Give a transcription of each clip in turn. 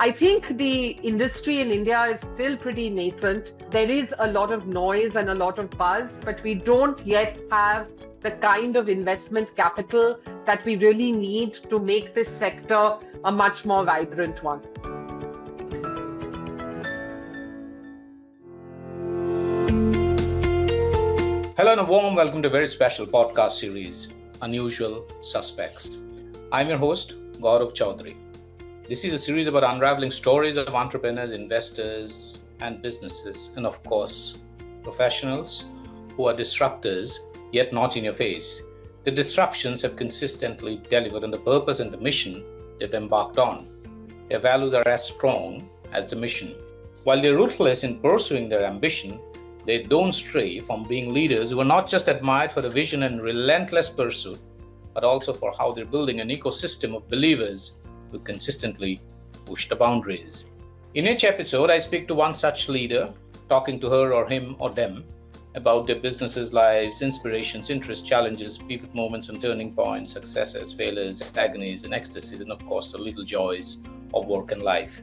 I think the industry in India is still pretty nascent. There is a lot of noise and a lot of buzz, but we don't yet have the kind of investment capital that we really need to make this sector a much more vibrant one. Hello and a warm welcome to a very special podcast series, Unusual Suspects. I'm your host, Gaurav Chaudhary. This is a series about unraveling stories of entrepreneurs, investors, and businesses, and of course, professionals who are disruptors, yet not in your face. The disruptions have consistently delivered on the purpose and the mission they've embarked on. Their values are as strong as the mission. While they're ruthless in pursuing their ambition, they don't stray from being leaders who are not just admired for the vision and relentless pursuit, but also for how they're building an ecosystem of believers who consistently push the boundaries. In each episode, I speak to one such leader, talking to her or him or them about their businesses, lives, inspirations, interests, challenges, pivot moments and turning points, successes, failures, agonies and ecstasies, and of course the little joys of work and life.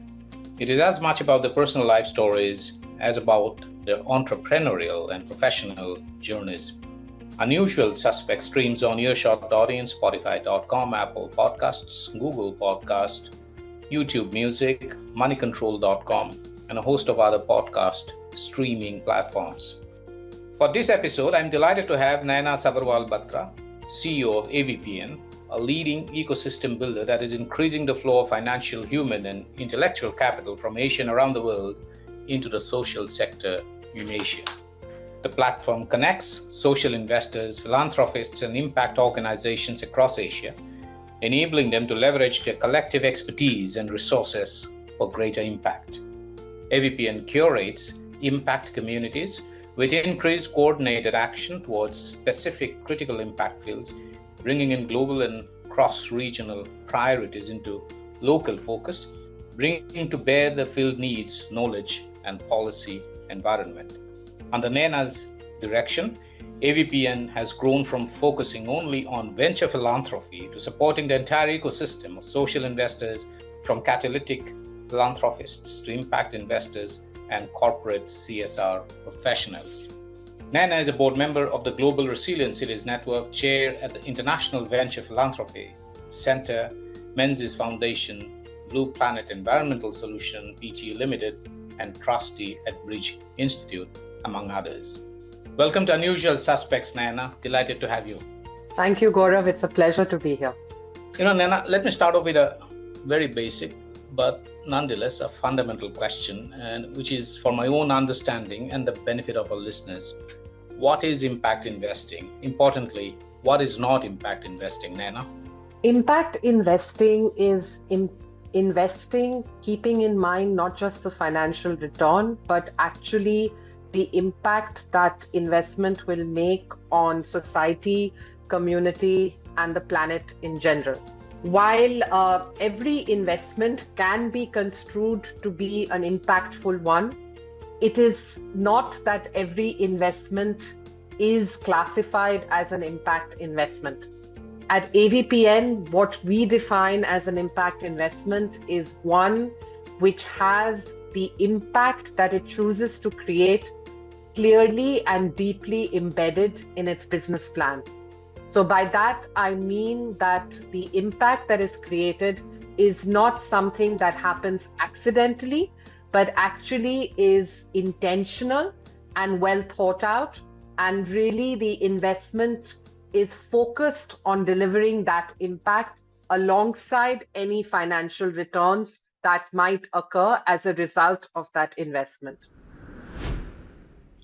It is as much about their personal life stories as about their entrepreneurial and professional journeys. Unusual Suspects streams on Earshot.in, Spotify.com, Apple Podcasts, Google Podcast, YouTube Music, Moneycontrol.com, and a host of other podcast streaming platforms. For this episode, I'm delighted to have Naina Subberwal Batra, CEO of AVPN, a leading ecosystem builder that is increasing the flow of financial, human, and intellectual capital from Asia and around the world into the social sector in Asia. The platform connects social investors, philanthropists, and impact organizations across Asia, enabling them to leverage their collective expertise and resources for greater impact. AVPN curates impact communities with increased coordinated action towards specific critical impact fields, bringing in global and cross-regional priorities into local focus, bringing to bear the field needs, knowledge, and policy environment. Under Naina's direction, AVPN has grown from focusing only on venture philanthropy to supporting the entire ecosystem of social investors, from catalytic philanthropists to impact investors and corporate CSR professionals. Naina is a board member of the Global Resilient Cities Network, chair at the International Venture Philanthropy Center, Menzies Foundation, Blue Planet Environmental Solution, PTE Limited, and trustee at Bridge Institute, among others. Welcome to Unusual Suspects, Naina. Delighted to have you. Thank you, Gaurav. It's a pleasure to be here. Naina, let me start off with a very basic, but nonetheless a fundamental question, and which is for my own understanding and the benefit of our listeners. What is impact investing? Importantly, what is not impact investing, Naina? Impact investing is investing keeping in mind not just the financial return, but actually the impact that investment will make on society, community, and the planet in general. While every investment can be construed to be an impactful one, it is not that every investment is classified as an impact investment. At AVPN, what we define as an impact investment is one which has the impact that it chooses to create clearly and deeply embedded in its business plan. So by that, I mean that the impact that is created is not something that happens accidentally, but actually is intentional and well thought out. And really the investment is focused on delivering that impact alongside any financial returns that might occur as a result of that investment.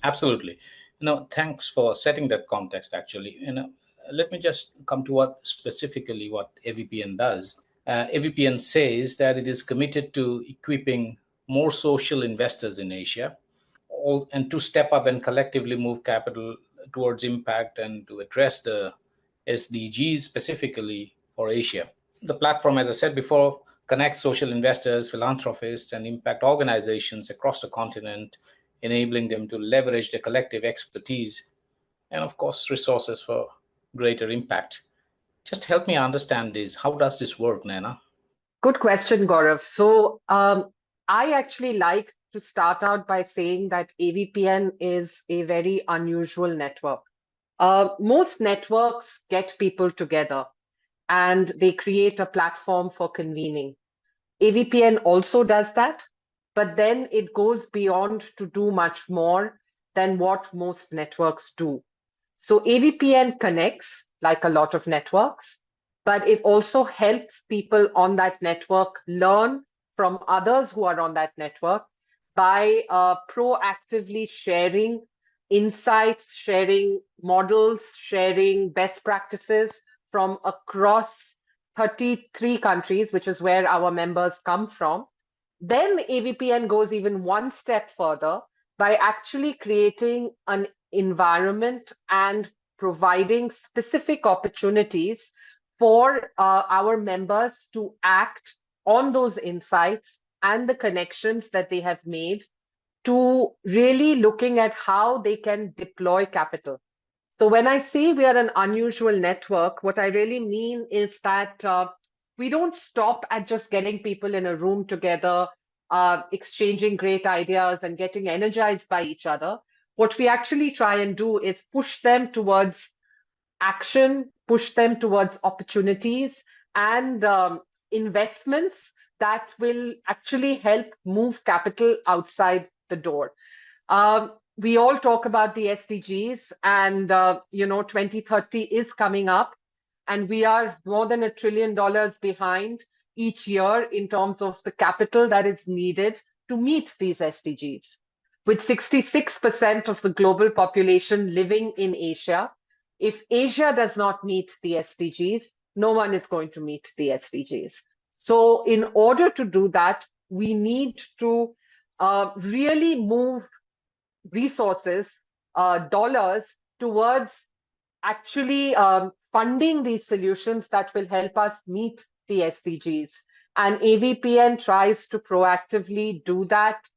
Absolutely. Thanks for setting that context, actually. Let me just come to what AVPN does. AVPN says that it is committed to equipping more social investors in Asia, and to step up and collectively move capital towards impact and to address the SDGs specifically for Asia. The platform, as I said before, connects social investors, philanthropists, and impact organizations across the continent, enabling them to leverage their collective expertise and, of course, resources for greater impact. Just help me understand this. How does this work, Naina? Good question, Gaurav. I actually like to start out by saying that AVPN is a very unusual network. Most networks get people together and they create a platform for convening. AVPN also does that, but then it goes beyond to do much more than what most networks do. So AVPN connects like a lot of networks, but it also helps people on that network learn from others who are on that network by proactively sharing insights, sharing models, sharing best practices from across 33 countries, which is where our members come from. Then AVPN goes even one step further by actually creating an environment and providing specific opportunities for our members to act on those insights and the connections that they have made to really looking at how they can deploy capital. So when I say we are an unusual network, what I really mean is that we don't stop at just getting people in a room together, exchanging great ideas and getting energized by each other. What we actually try and do is push them towards action, push them towards opportunities and investments that will actually help move capital outside the door. We all talk about the SDGs, and 2030 is coming up, and we are more than $1 trillion behind each year in terms of the capital that is needed to meet these SDGs. With 66% of the global population living in Asia, if Asia does not meet the SDGs, no one is going to meet the SDGs. So, in order to do that, we need to really move resources, dollars towards actually funding these solutions that will help us meet the SDGs. And AVPN tries to proactively do that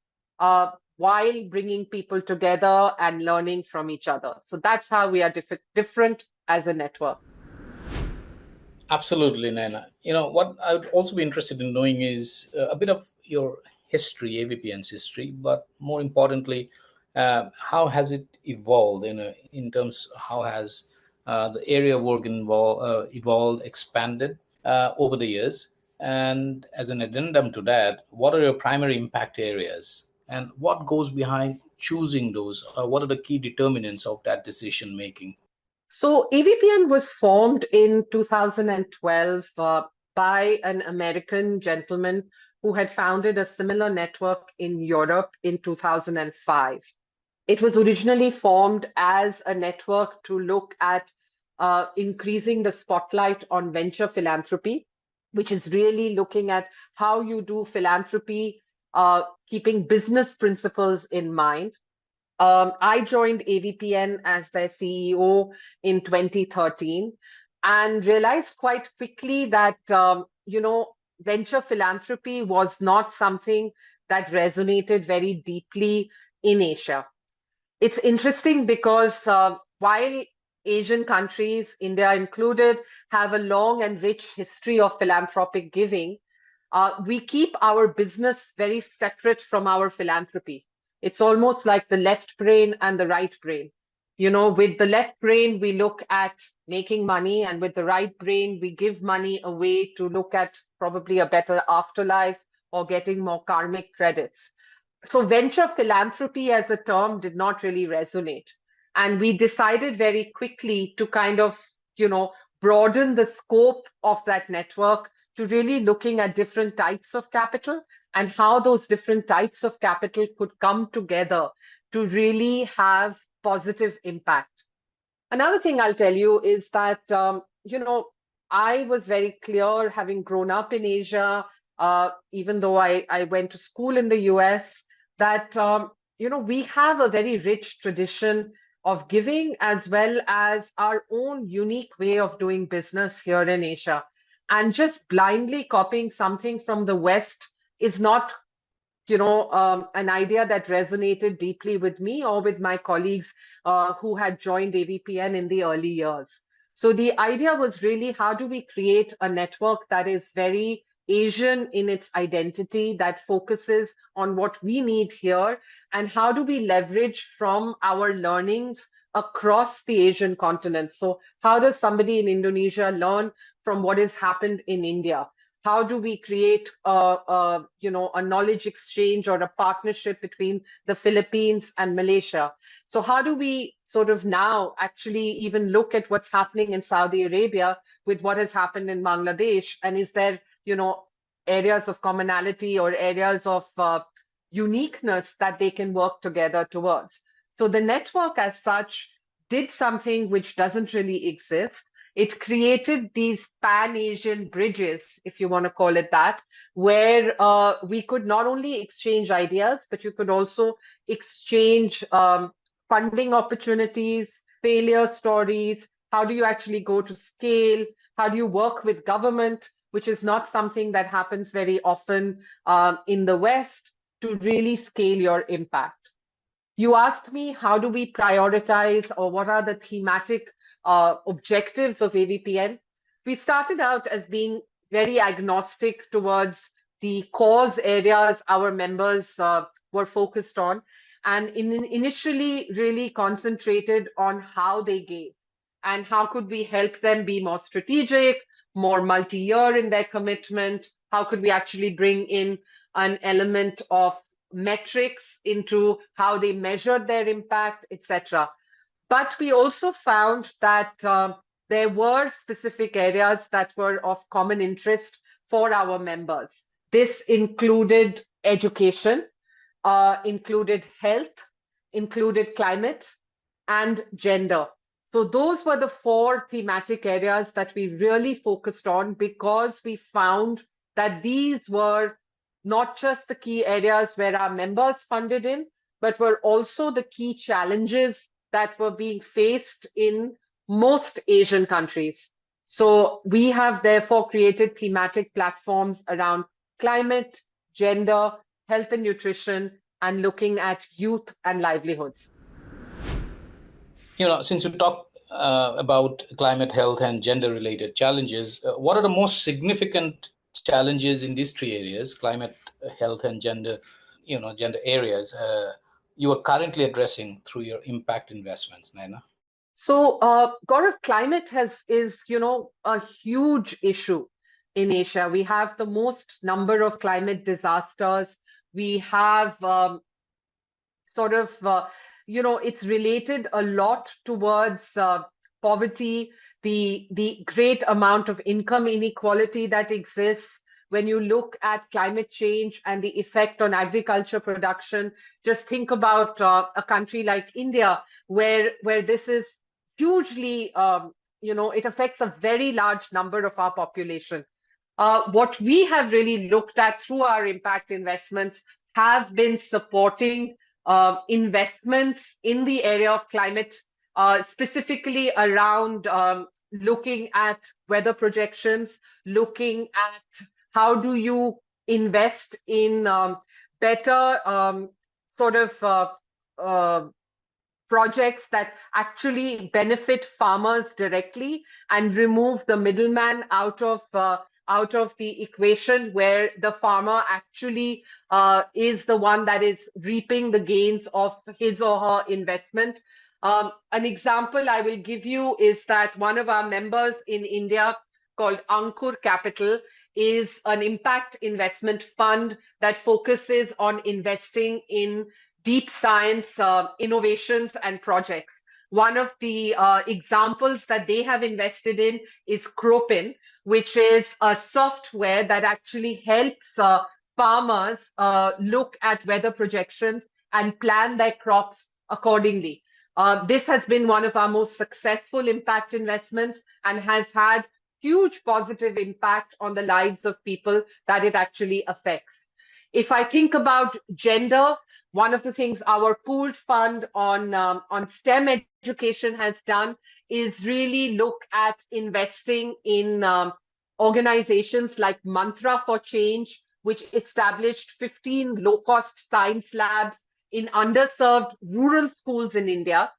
while bringing people together and learning from each other. So that's how we are different as a network. Absolutely, Naina. What I would also be interested in knowing is a bit of your history, AVPN's history, but more importantly, how has it evolved in terms how has the area of work evolved, expanded over the years? And as an addendum to that, what are your primary impact areas? And what goes behind choosing those? What are the key determinants of that decision making? So AVPN was formed in 2012 by an American gentleman who had founded a similar network in Europe in 2005. It was originally formed as a network to look at increasing the spotlight on venture philanthropy, which is really looking at how you do philanthropy, keeping business principles in mind. I joined AVPN as their CEO in 2013 and realized quite quickly that, venture philanthropy was not something that resonated very deeply in Asia. It's interesting because while Asian countries, India included, have a long and rich history of philanthropic giving, we keep our business very separate from our philanthropy. It's almost like the left brain and the right brain. With the left brain, we look at making money, and with the right brain, we give money away to look at probably a better afterlife or getting more karmic credits. So venture philanthropy as a term did not really resonate. And we decided very quickly to kind of, broaden the scope of that network to really looking at different types of capital and how those different types of capital could come together to really have positive impact. Another thing I'll tell you is that, I was very clear having grown up in Asia, even though I went to school in the US, that, we have a very rich tradition of giving as well as our own unique way of doing business here in Asia. And just blindly copying something from the West is not an idea that resonated deeply with me or with my colleagues who had joined AVPN in the early years. So the idea was really how do we create a network that is very Asian in its identity, that focuses on what we need here, and how do we leverage from our learnings across the Asian continent. So how does somebody in Indonesia learn from what has happened in India? How do we create a knowledge exchange or a partnership between the Philippines and Malaysia? So how do we sort of now actually even look at what's happening in Saudi Arabia with what has happened in Bangladesh? And is there, areas of commonality or areas of uniqueness that they can work together towards? So the network as such did something which doesn't really exist. It created these pan-Asian bridges, if you want to call it that, where we could not only exchange ideas, but you could also exchange funding opportunities, failure stories. How do you actually go to scale? How do you work with government, which is not something that happens very often in the West, to really scale your impact? You asked me, how do we prioritize, or what are the thematic objectives of AVPN? We started out as being very agnostic towards the cause areas our members were focused on, and initially really concentrated on how they gave and how could we help them be more strategic, more multi-year in their commitment. How could we actually bring in an element of metrics into how they measured their impact, etc. But we also found that there were specific areas that were of common interest for our members. This included education, included health, included climate, and gender. So those were the four thematic areas that we really focused on, because we found that these were not just the key areas where our members funded in, but were also the key challenges that were being faced in most Asian countries. So we have therefore created thematic platforms around climate, gender, health and nutrition, and looking at youth and livelihoods. Since you talk about climate, health, and gender-related challenges, what are the most significant challenges in these three areas, climate, health, and gender areas, you are currently addressing through your impact investments, Naina? So, Gaurav, climate is a huge issue in Asia. We have the most number of climate disasters. We have it's related a lot towards poverty, the great amount of income inequality that exists. When you look at climate change and the effect on agriculture production, just think about a country like India, where this is hugely, it affects a very large number of our population. What we have really looked at through our impact investments have been supporting investments in the area of climate, specifically around looking at weather projections, looking at how do you invest in better projects that actually benefit farmers directly and remove the middleman out of the equation, where the farmer actually is the one that is reaping the gains of his or her investment. An example I will give you is that one of our members in India, called Ankur Capital, is an impact investment fund that focuses on investing in deep science innovations and projects. One of the examples that they have invested in is Cropin, which is a software that actually helps farmers look at weather projections and plan their crops accordingly. This has been one of our most successful impact investments and has had huge positive impact on the lives of people that it actually affects. If I think about gender, one of the things our pooled fund on STEM education has done is really look at investing in organizations like Mantra for Change, which established 15 low-cost science labs in underserved rural schools in India.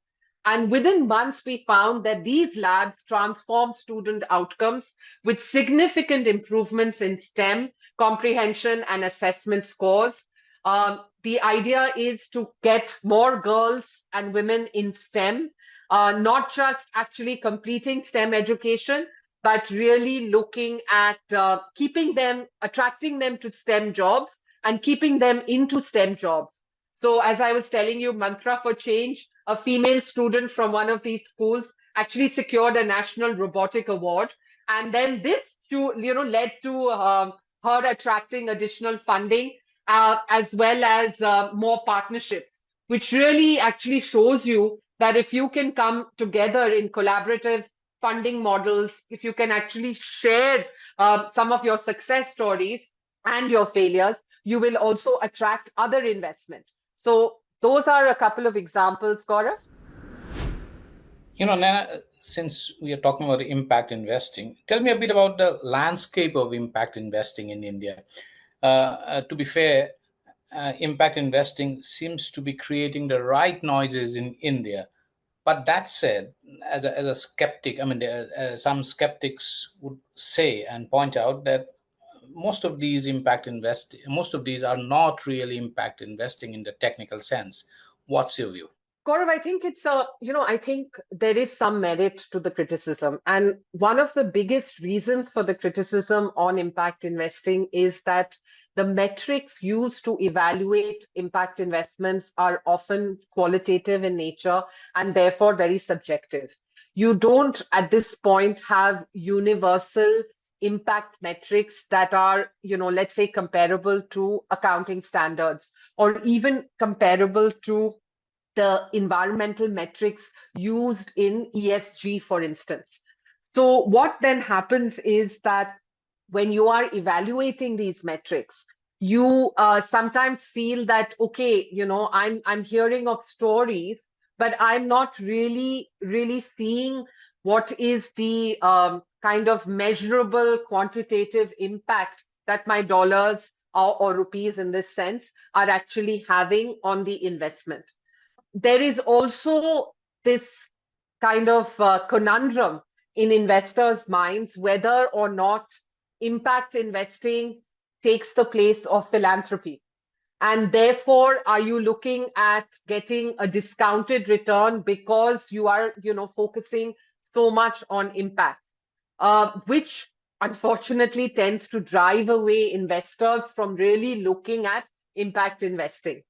And within months, we found that these labs transform student outcomes with significant improvements in STEM, comprehension, and assessment scores. The idea is to get more girls and women in STEM, not just actually completing STEM education, but really looking at keeping them, attracting them to STEM jobs and keeping them into STEM jobs. So as I was telling you, Mantra for Change, a female student from one of these schools actually secured a national robotic award. And then this, led to her attracting additional funding as well as more partnerships, which really actually shows you that if you can come together in collaborative funding models, if you can actually share some of your success stories and your failures, you will also attract other investment. So those are a couple of examples, Gaurav. Naina, since we are talking about impact investing, tell me a bit about the landscape of impact investing in India. To be fair, impact investing seems to be creating the right noises in India. But that said, as a skeptic, I mean, some skeptics would say and point out that most of these are not really impact investing in the technical sense. What's your view? Gaurav, I think I think there is some merit to the criticism. And one of the biggest reasons for the criticism on impact investing is that the metrics used to evaluate impact investments are often qualitative in nature and therefore very subjective. You don't, at this point, have universal impact metrics that are, let's say, comparable to accounting standards or even comparable to the environmental metrics used in ESG, for instance. So what then happens is that when you are evaluating these metrics, you sometimes feel that, okay, I'm hearing of stories, but I'm not really seeing what is the kind of measurable quantitative impact that my dollars or rupees in this sense are actually having on the investment. There is also this kind of conundrum in investors' minds whether or not impact investing takes the place of philanthropy. And therefore, are you looking at getting a discounted return because you are, focusing so much on impact, which unfortunately tends to drive away investors from really looking at impact investing.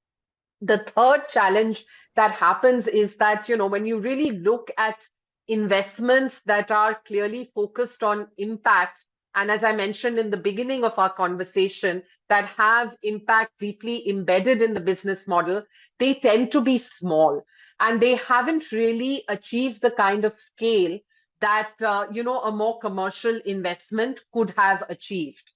The third challenge that happens is that, when you really look at investments that are clearly focused on impact, and as I mentioned in the beginning of our conversation, that have impact deeply embedded in the business model, they tend to be small and they haven't really achieved the kind of scale that, a more commercial investment could have achieved.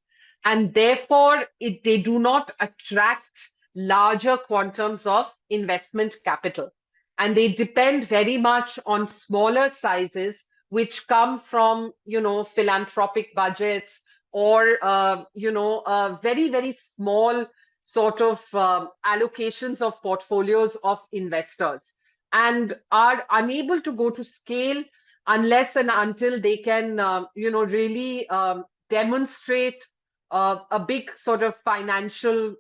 And therefore, they do not attract larger quantums of investment capital. And they depend very much on smaller sizes, which come from, philanthropic budgets or, very, very small sort of allocations of portfolios of investors and are unable to go to scale unless and until they can, really demonstrate a big sort of financial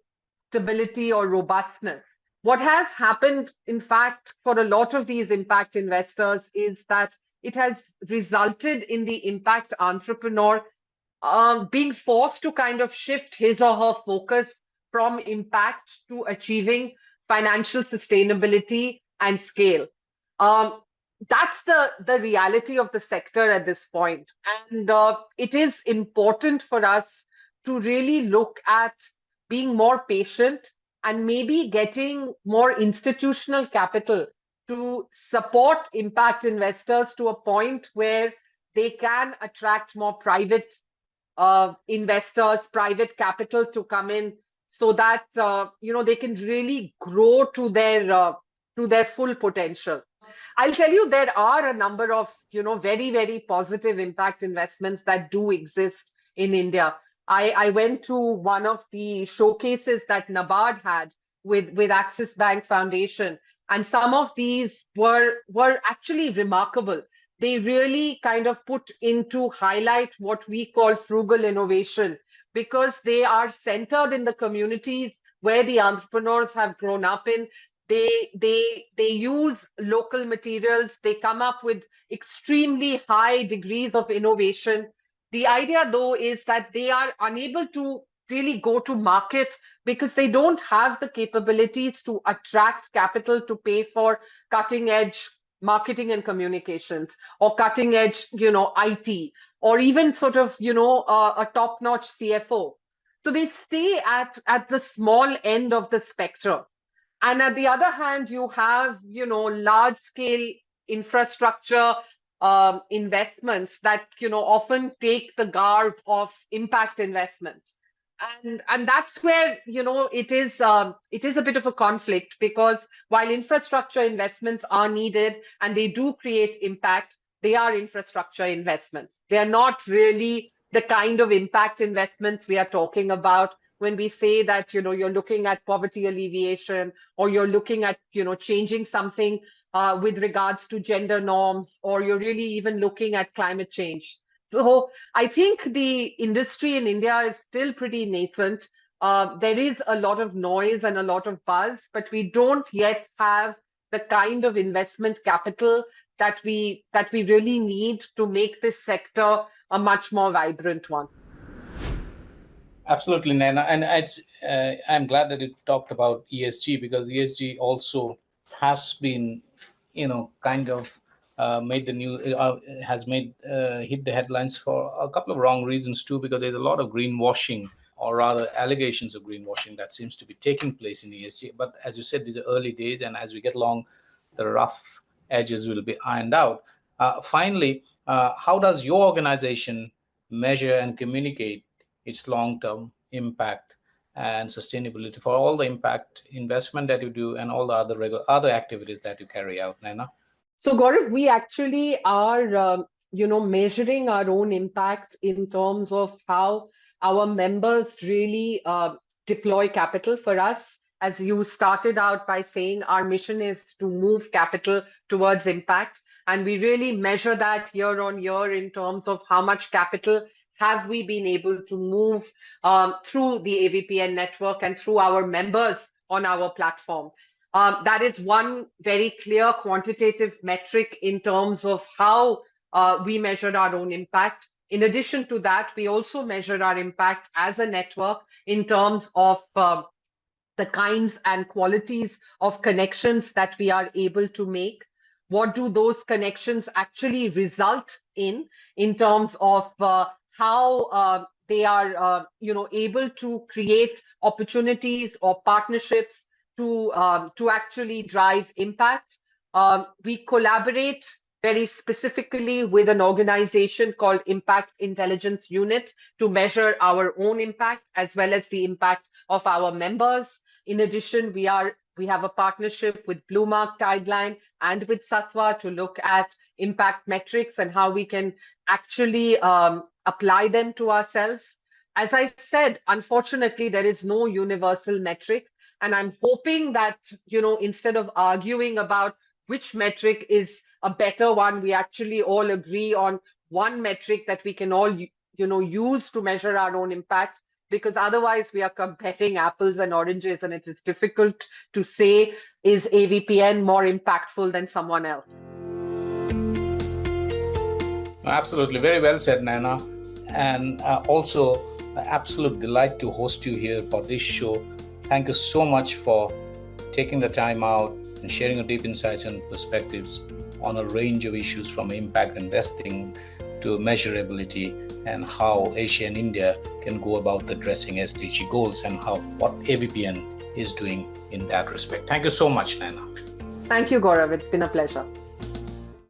stability or robustness. What has happened, in fact, for a lot of these impact investors is that it has resulted in the impact entrepreneur being forced to kind of shift his or her focus from impact to achieving financial sustainability and scale. That's the reality of the sector at this point. And it is important for us to really look at being more patient and maybe getting more institutional capital to support impact investors to a point where they can attract more private investors, private capital to come in so that they can really grow to their full potential. I'll tell you, there are a number of very, very positive impact investments that do exist in India. I went to one of the showcases that NABARD had with Axis Bank Foundation, And some of these were actually remarkable. They really kind of put into highlight what we call frugal innovation, because they are centered in the communities where the entrepreneurs have grown up in. They use local materials. They come up with extremely high degrees of innovation. The idea, though, is that they are unable to really go to market because they don't have the capabilities to attract capital to pay for cutting edge marketing and communications, or cutting edge, IT, or even sort of, a top notch CFO. So they stay at the small end of the spectrum. And at the other hand, you have, large scale infrastructure investments that, often take the garb of impact investments. And that's where, it is a bit of a conflict, because while infrastructure investments are needed and they do create impact, they are infrastructure investments. They are not really the kind of impact investments we are talking about when we say that, you're looking at poverty alleviation, or you're looking at, changing something with regards to gender norms, or you're really even looking at climate change. So I think the industry in India is still pretty nascent. There is a lot of noise and a lot of buzz, but we don't yet have the kind of investment capital that we really need to make this sector a much more vibrant one. Absolutely, Naina. And I'm glad that you talked about ESG, because ESG also has been, kind of made the news, has made hit the headlines for a couple of wrong reasons too, because there's a lot of greenwashing, or rather allegations of greenwashing, that seems to be taking place in ESG. But as you said, these are early days, and as we get along, the rough edges will be ironed out. Finally, how does your organization measure and communicate its long-term impact and sustainability for all the impact investment that you do and all the other activities that you carry out, Naina? So, Gaurav, we actually are, measuring our own impact in terms of how our members really deploy capital for us. As you started out by saying, our mission is to move capital towards impact. And we really measure that year on year in terms of how much capital have we been able to move through the AVPN network and through our members on our platform. That is one very clear quantitative metric in terms of how we measured our own impact. In addition to that, we also measured our impact as a network in terms of the kinds and qualities of connections that we are able to make. What do those connections actually result in terms of how they are, able to create opportunities or partnerships to actually drive impact. We collaborate very specifically with an organization called Impact Intelligence Unit to measure our own impact as well as the impact of our members. In addition, we have a partnership with Blue Mark Tideline and with Satwa to look at impact metrics and how we can actually apply them to ourselves. As I said, unfortunately, there is no universal metric. And I'm hoping that, instead of arguing about which metric is a better one, we actually all agree on one metric that we can all, use to measure our own impact, because otherwise we are comparing apples and oranges, and it is difficult to say, is AVPN more impactful than someone else? Absolutely. Very well said, Naina. And also, an absolute delight to host you here for this show. Thank you so much for taking the time out and sharing your deep insights and perspectives on a range of issues, from impact investing to measurability, and how Asia and India can go about addressing SDG goals, and what AVPN is doing in that respect. Thank you so much, Naina. Thank you, Gaurav. It's been a pleasure.